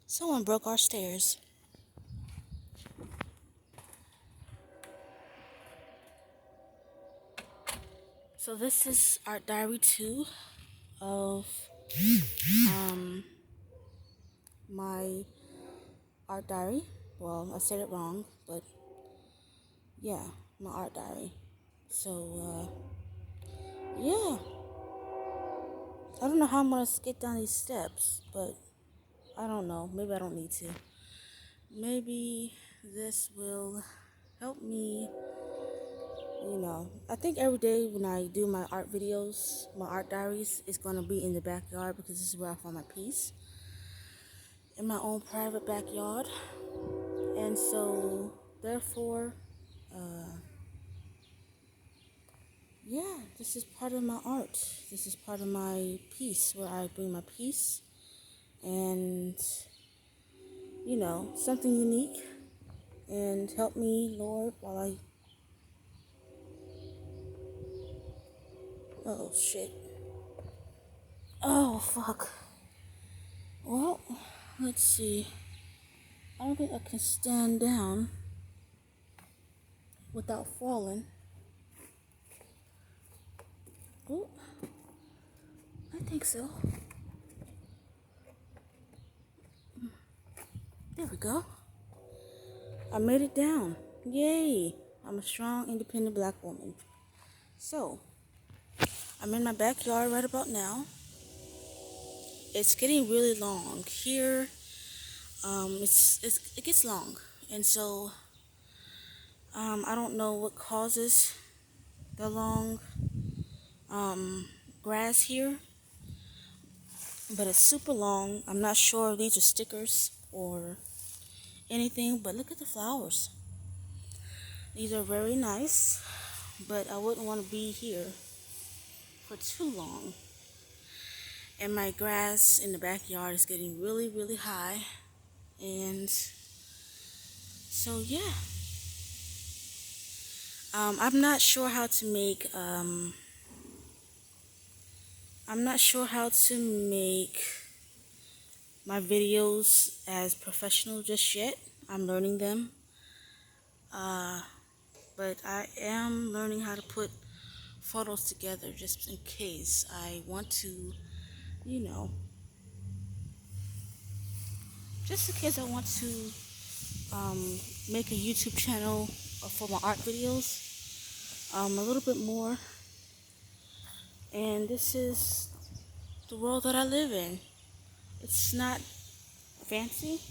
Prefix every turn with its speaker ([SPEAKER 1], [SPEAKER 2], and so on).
[SPEAKER 1] Someone broke our stairs. So this is Art Diary 2 of my art diary. Well, I said it wrong, but yeah, my art diary. So, yeah. I don't know how I'm gonna get down these steps, but I don't know. Maybe I don't need to. Maybe this will help me. I think every day when I do my art videos, my art diaries, it's gonna be in the backyard because this is where I find my peace. In my own private backyard. And so, therefore, yeah, this is part of my art. This is part of my peace where I bring my peace and, something unique. And help me, Lord, while I. Oh, shit. Oh, fuck. Well, let's see. I don't think I can stand down without falling. Oh, I think so. There we go. I made it down. Yay. I'm a strong, independent black woman. So, I'm in my backyard right about now. It's getting really long. Here, it gets long. And so, I don't know what causes the long grass here, but it's super long. I'm not sure if these are stickers or anything, but look at the flowers. These are very nice, but I wouldn't want to be here for too long. And my grass in the backyard is getting really, really high. And so, yeah. I'm not sure how to make my videos as professional just yet. I'm learning them. But I am learning how to put photos together just in case I want to, you know, just in case I want to make a YouTube channel for my art videos a little bit more. And this is the world that I live in. It's not fancy.